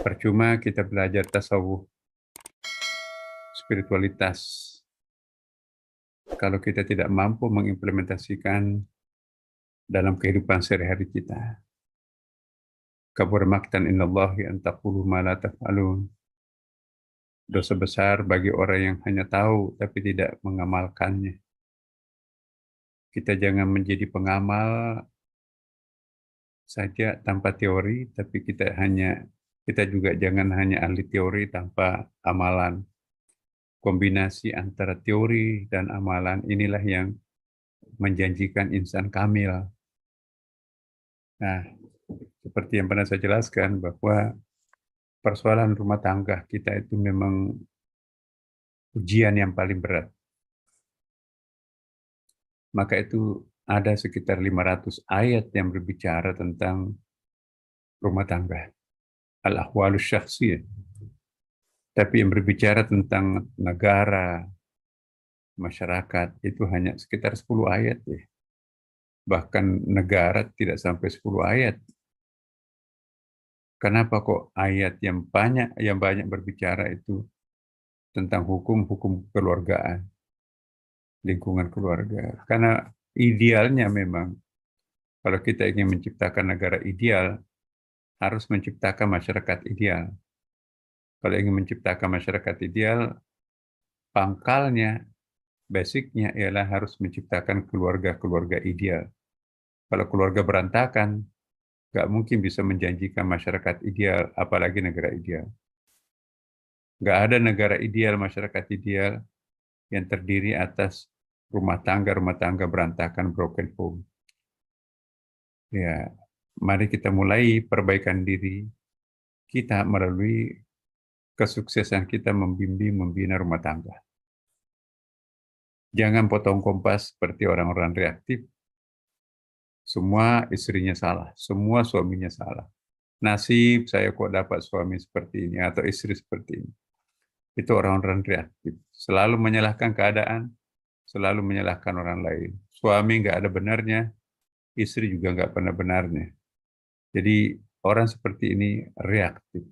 Percuma kita belajar tasawuf, spiritualitas, kalau kita tidak mampu mengimplementasikan dalam kehidupan sehari-hari kita. Kabur maktan innallahi an taqulu ma la taf'alun. Dosa besar bagi orang yang hanya tahu tapi tidak mengamalkannya. Kita jangan menjadi pengamal saja tanpa teori, tapi kita juga jangan hanya ahli teori tanpa amalan. Kombinasi antara teori dan amalan inilah yang menjanjikan insan kamil. Nah, seperti yang pernah saya jelaskan bahwa persoalan rumah tangga kita itu memang ujian yang paling berat. Maka itu ada sekitar 500 ayat yang berbicara tentang rumah tangga. Al-ahwalus syakhsiyah. Tapi yang berbicara tentang negara, masyarakat, itu hanya sekitar 10 ayat ya. Bahkan negara tidak sampai 10 ayat. Kenapa kok ayat yang banyak berbicara itu tentang hukum keluargaan, lingkungan keluarga? Karena idealnya memang kalau kita ingin menciptakan negara ideal, harus menciptakan masyarakat ideal. Kalau ingin menciptakan masyarakat ideal, pangkalnya, basicnya ialah harus menciptakan keluarga-keluarga ideal. Kalau keluarga berantakan, nggak mungkin bisa menjanjikan masyarakat ideal, apalagi negara ideal. Nggak ada negara ideal, masyarakat ideal yang terdiri atas rumah tangga berantakan, broken home. Ya, mari kita mulai perbaikan diri kita melalui kesuksesan kita membimbing, membina rumah tangga. Jangan potong kompas seperti orang-orang reaktif. Semua istrinya salah, semua suaminya salah. Nasib saya kok dapat suami seperti ini atau istri seperti ini. Itu orang-orang reaktif. Selalu menyalahkan keadaan, selalu menyalahkan orang lain. Suami nggak ada benarnya, istri juga nggak pernah benarnya. Jadi orang seperti ini reaktif.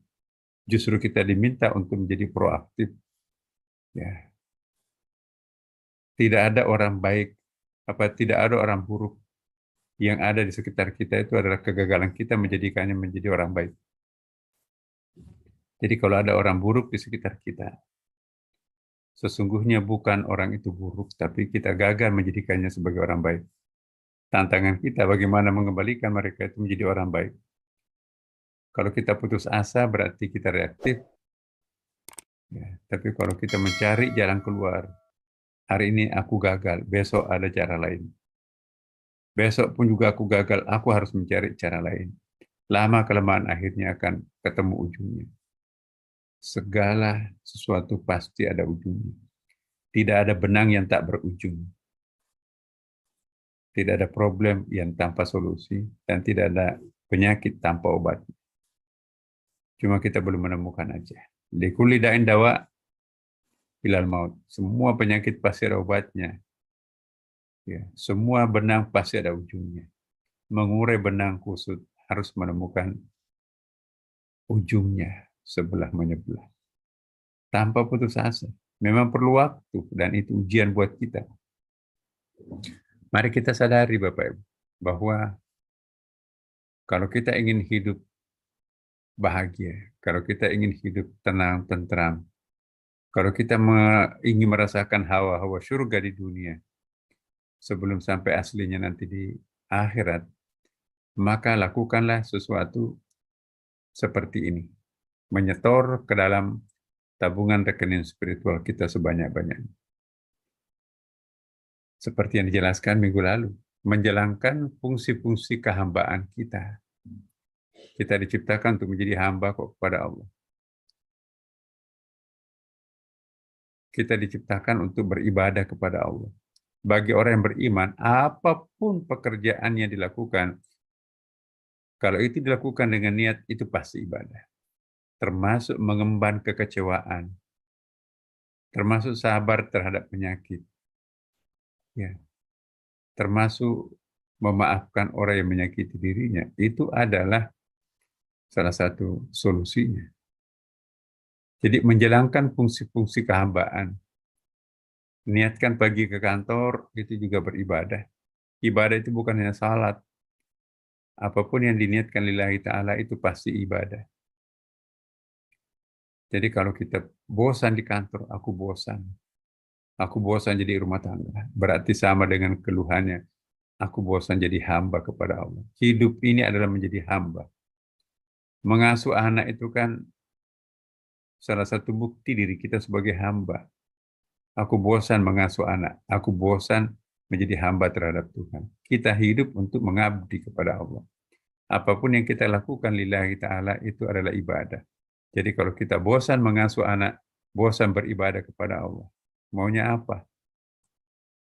Justru kita diminta untuk menjadi proaktif. Ya, tidak ada orang baik, tidak ada orang buruk. Yang ada di sekitar kita itu adalah kegagalan kita menjadikannya menjadi orang baik. Jadi kalau ada orang buruk di sekitar kita, sesungguhnya bukan orang itu buruk, tapi kita gagal menjadikannya sebagai orang baik. Tantangan kita bagaimana mengembalikan mereka itu menjadi orang baik. Kalau kita putus asa berarti kita reaktif. Ya, tapi kalau kita mencari jalan keluar, hari ini aku gagal, besok ada cara lain. Besok pun juga aku gagal, aku harus mencari cara lain. Lama-kelamaan akhirnya akan ketemu ujungnya. Segala sesuatu pasti ada ujungnya. Tidak ada benang yang tak berujung. Tidak ada problem yang tanpa solusi, dan tidak ada penyakit tanpa obat. Cuma kita belum menemukan aja. Likulli da'in dawa ilal maut. Semua penyakit pasti ada obatnya. Ya, semua benang pasti ada ujungnya. Mengurai benang kusut harus menemukan ujungnya sebelah menyebelah. Tanpa putus asa. Memang perlu waktu dan itu ujian buat kita. Mari kita sadari Bapak Ibu bahwa kalau kita ingin hidup bahagia, kalau kita ingin hidup tenang, tentram, kalau kita ingin merasakan hawa-hawa surga di dunia sebelum sampai aslinya nanti di akhirat, maka lakukanlah sesuatu seperti ini. Menyetor ke dalam tabungan rekening spiritual kita sebanyak-banyaknya. Seperti yang dijelaskan minggu lalu, menjalankan fungsi-fungsi kehambaan kita. Kita diciptakan untuk menjadi hamba kok kepada Allah. Kita diciptakan untuk beribadah kepada Allah. Bagi orang yang beriman, apapun pekerjaan yang dilakukan, kalau itu dilakukan dengan niat, itu pasti ibadah. Termasuk mengemban kekecewaan, termasuk sabar terhadap penyakit, ya, termasuk memaafkan orang yang menyakiti dirinya, itu adalah salah satu solusinya. Jadi menjalankan fungsi-fungsi kehambaan. Niatkan pergi ke kantor, itu juga beribadah. Ibadah itu bukan hanya salat. Apapun yang diniatkan lillahi ta'ala itu pasti ibadah. Jadi kalau kita bosan di kantor, aku bosan. Aku bosan jadi rumah tangga. Berarti sama dengan keluhannya. Aku bosan jadi hamba kepada Allah. Hidup ini adalah menjadi hamba. Mengasuh anak itu kan salah satu bukti diri kita sebagai hamba. Aku bosan mengasuh anak. Aku bosan menjadi hamba terhadap Tuhan. Kita hidup untuk mengabdi kepada Allah. Apapun yang kita lakukan lillahi ta'ala itu adalah ibadah. Jadi kalau kita bosan mengasuh anak, bosan beribadah kepada Allah. Maunya apa?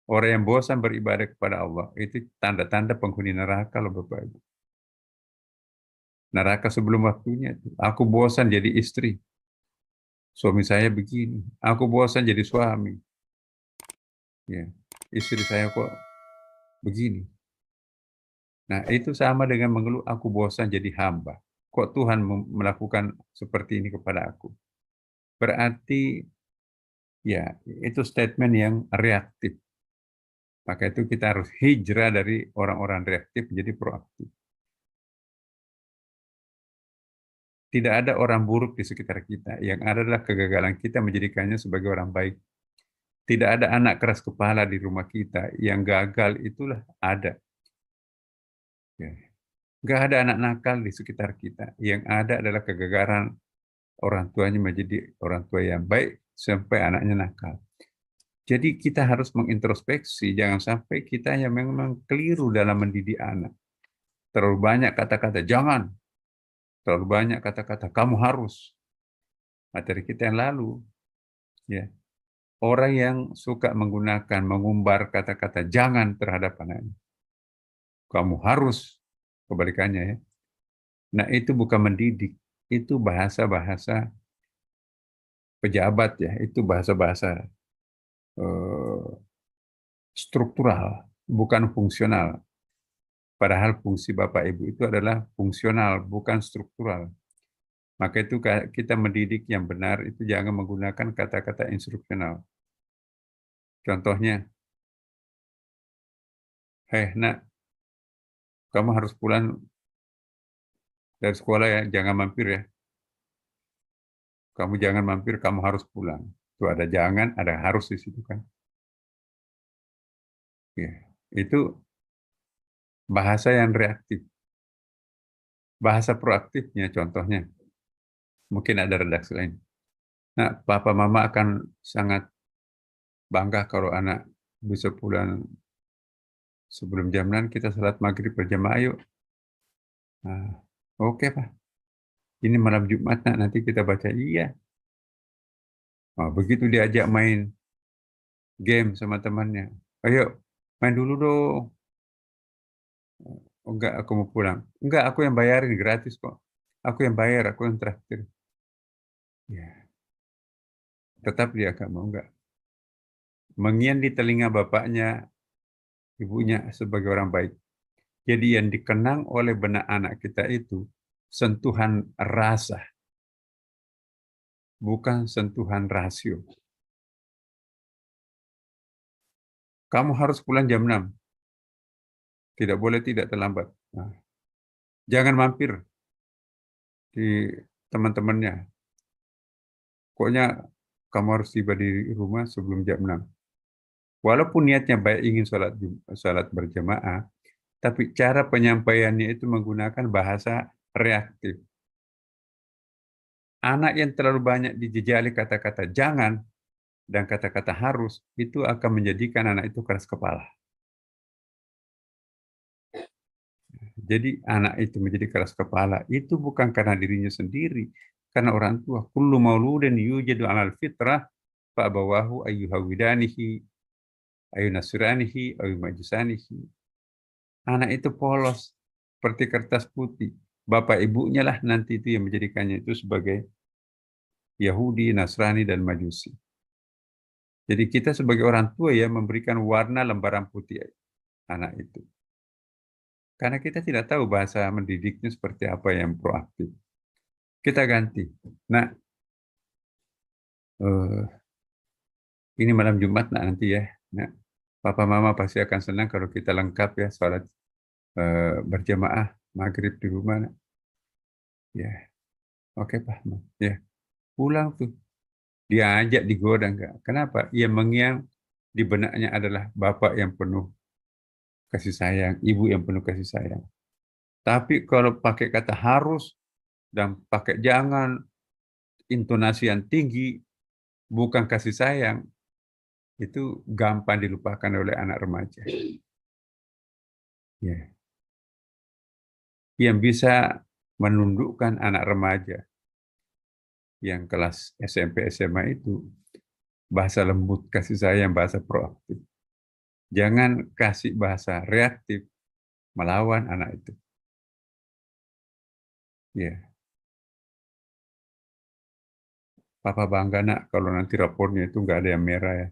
Orang yang bosan beribadah kepada Allah, itu tanda-tanda penghuni neraka loh Bapak Ibu. Neraka sebelum waktunya. Aku bosan jadi istri. Suami saya begini. Aku bosan jadi suami. Ya, istri saya kok begini. Nah, itu sama dengan mengeluh, aku bosan jadi hamba. Kok Tuhan melakukan seperti ini kepada aku? Berarti, ya, itu statement yang reaktif. Maka itu kita harus hijrah dari orang-orang reaktif menjadi proaktif. Tidak ada orang buruk di sekitar kita. Yang ada adalah kegagalan kita menjadikannya sebagai orang baik. Tidak ada anak keras kepala di rumah kita. Yang gagal itulah ada. Ya. Nggak ada anak nakal di sekitar kita. Yang ada adalah kegagalan orang tuanya menjadi orang tua yang baik sampai anaknya nakal. Jadi kita harus mengintrospeksi, jangan sampai kita yang memang keliru dalam mendidik anak. Terlalu banyak kata-kata jangan, terlalu banyak kata-kata kamu harus. Materi kita yang lalu, ya. Orang yang suka menggunakan, mengumbar kata-kata jangan terhadap anaknya. Kamu harus, kebalikannya ya. Nah itu bukan mendidik, itu bahasa-bahasa pejabat ya, itu bahasa-bahasa struktural, bukan fungsional. Padahal fungsi Bapak Ibu itu adalah fungsional, bukan struktural. Maka itu kita mendidik yang benar itu jangan menggunakan kata-kata instruksional. Contohnya, hei nak, kamu harus pulang dari sekolah ya, jangan mampir ya. Kamu jangan mampir, kamu harus pulang. Itu ada jangan, ada harus di situ kan. Ya, itu bahasa yang reaktif. Bahasa proaktifnya contohnya, mungkin ada redaksi lain. Nah, papa mama akan sangat bangga kalau anak bisa pulang sebelum jam 6 kita salat maghrib berjamaah yuk. Nah, oke Pak, ini malam Jumat nak, nanti kita baca. Iya. Nah, begitu diajak main game sama temannya, ayo main dulu dong. Oh, enggak, aku mau pulang. Enggak, aku yang bayarin, gratis kok. Aku yang bayar, aku yang traktir. Ya, tetap dia agak mau enggak. Mengian di telinga bapaknya, ibunya sebagai orang baik. Jadi yang dikenang oleh benak anak kita itu sentuhan rasa, bukan sentuhan rasio. Kamu harus pulang jam 6. Tidak boleh tidak terlambat. Nah, jangan mampir di teman-temannya. Pokoknya kamu harus tiba di rumah sebelum jam 6. Walaupun niatnya baik ingin sholat berjamaah, tapi cara penyampaiannya itu menggunakan bahasa reaktif. Anak yang terlalu banyak dijejali kata-kata jangan dan kata-kata harus, itu akan menjadikan anak itu keras kepala. Jadi anak itu menjadi keras kepala, itu bukan karena dirinya sendiri, karena orang tua. Kullu mauludin yujadu 'alal fitrah fa abawahu ayyuhawidanihi ayyunasranihi ayyumajusanihi. Anak itu polos seperti kertas putih. Bapak ibunya lah nanti itu yang menjadikannya itu sebagai Yahudi, Nasrani, dan Majusi. Jadi kita sebagai orang tua ya memberikan warna lembaran putih anak itu. Karena kita tidak tahu bahasa mendidiknya seperti apa yang proaktif. Kita ganti. Nah, eh, ini malam Jumat nak nanti ya. Nak, Papa Mama pasti akan senang kalau kita lengkap ya sholat berjamaah maghrib di rumah. Nak. Ya, oke Pak. Ya, pulang tuh. Dia ajak digoda enggak. Kenapa? Ia mengiang di benaknya adalah bapak yang penuh kasih sayang, ibu yang penuh kasih sayang. Tapi kalau pakai kata harus dan pakai jangan, intonasi yang tinggi, bukan kasih sayang, itu gampang dilupakan oleh anak remaja. Ya. Yang bisa menundukkan anak remaja yang kelas SMP SMA itu bahasa lembut kasih sayang, bahasa proaktif. Jangan kasih bahasa reaktif melawan anak itu. Ya, Papa bangga nak kalau nanti rapornya itu nggak ada yang merah ya.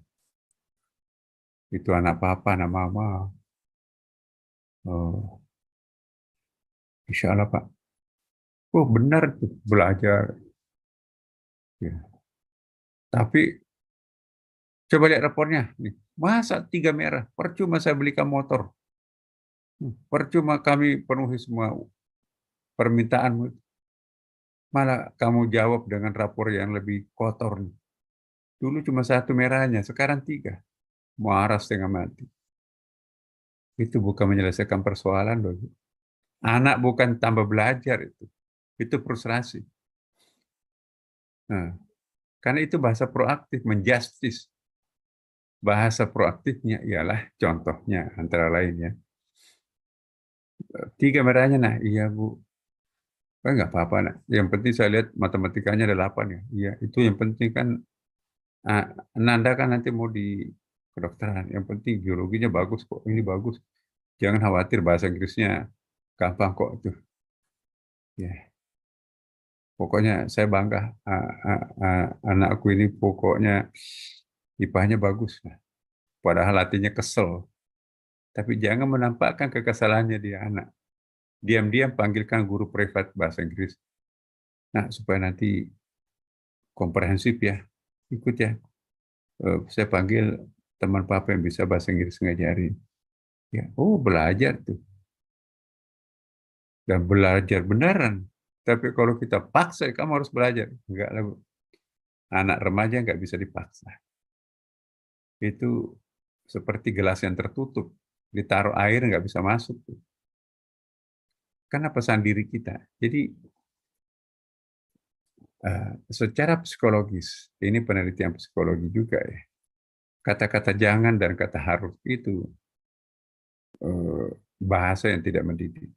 Itu anak Papa, anak Mama. Oh, Insya Allah Pak. Oh benar tuh belajar. Ya. Tapi coba lihat rapornya. Nih. Masa 3 merah? Percuma saya belikan motor. Percuma kami penuhi semua permintaanmu. Malah kamu jawab dengan rapor yang lebih kotor. Dulu cuma 1 merahnya, sekarang 3. Marah setengah mati. Itu bukan menyelesaikan persoalan loh. Anak bukan tambah belajar itu. Itu frustrasi. Nah, karena itu bahasa proaktif, menjustis. Bahasa proaktifnya ialah contohnya antara lainnya. 3 merahnya, nah iya Bu. Nggak apa-apa, nak. Yang penting saya lihat matematikanya ada 8 ya. Iya, itu yang penting kan. Ah, Nanda kan nanti mau di kedokteran. Yang penting biologinya bagus kok. Ini bagus. Jangan khawatir bahasa Inggrisnya gampang kok itu. Ya, pokoknya saya bangga. Anakku ini pokoknya IPA-nya bagus. Nah, padahal hatinya kesel. Tapi jangan menampakkan kekesalannya dia anak. Diam-diam panggilkan guru privat bahasa Inggris. Nah, supaya nanti komprehensif ya. Ikut ya. Saya panggil teman papa yang bisa bahasa Inggris ngajarin. Ya, oh belajar tuh. Dan belajar beneran. Tapi kalau kita paksa, kamu harus belajar. Enggak lah, Bu. Anak remaja nggak bisa dipaksa. Itu seperti gelas yang tertutup. Ditaruh air nggak bisa masuk. Tuh. Karena pesan diri kita. Jadi secara psikologis, ini penelitian psikologi juga ya. Kata-kata jangan dan kata harus itu bahasa yang tidak mendidik.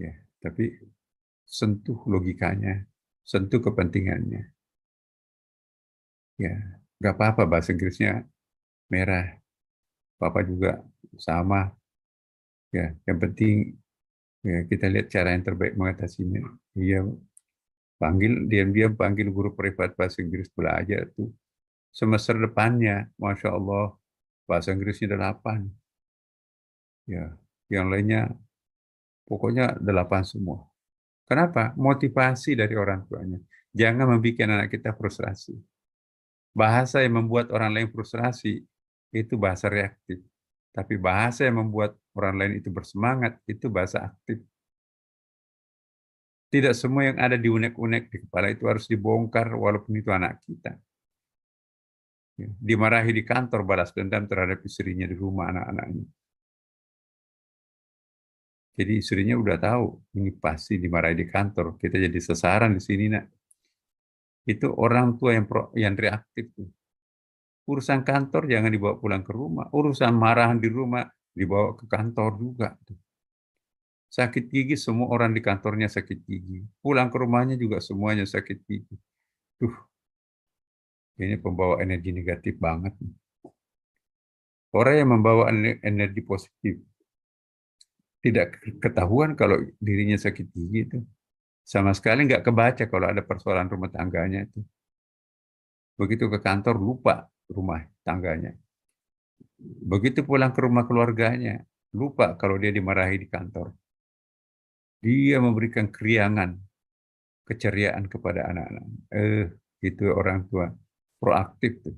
Ya, tapi sentuh logikanya, sentuh kepentingannya. Ya, nggak apa-apa bahasa Inggrisnya merah, Papa juga sama. Ya, yang penting ya kita lihat cara yang terbaik mengatasinya. Iya, diam-diam panggil guru privat bahasa Inggris belajar tuh. Semester depannya, Masya Allah, bahasa Inggrisnya 8. Ya, yang lainnya pokoknya 8 semua. Kenapa? Motivasi dari orang tuanya. Jangan membuat anak kita frustrasi. Bahasa yang membuat orang lain frustrasi itu bahasa reaktif. Tapi bahasa yang membuat orang lain itu bersemangat itu bahasa aktif. Tidak semua yang ada di unek-unek di kepala itu harus dibongkar walaupun itu anak kita. Dimarahi di kantor balas dendam terhadap istrinya di rumah anak-anaknya. Jadi istrinya udah tahu ini pasti dimarahi di kantor. Kita jadi sasaran di sini nak. Itu orang tua yang reaktif. Urusan kantor jangan dibawa pulang ke rumah. Urusan marahan di rumah dibawa ke kantor juga. Sakit gigi, semua orang di kantornya sakit gigi. Pulang ke rumahnya juga semuanya sakit gigi. Tuh, ini pembawa energi negatif banget. Orang yang membawa energi positif tidak ketahuan kalau dirinya sakit gigi itu. Sama sekali nggak kebaca kalau ada persoalan rumah tangganya itu. Begitu ke kantor lupa rumah tangganya. Begitu pulang ke rumah keluarganya, lupa kalau dia dimarahi di kantor. Dia memberikan keriangan, keceriaan kepada anak-anak. itu orang tua, proaktif tuh.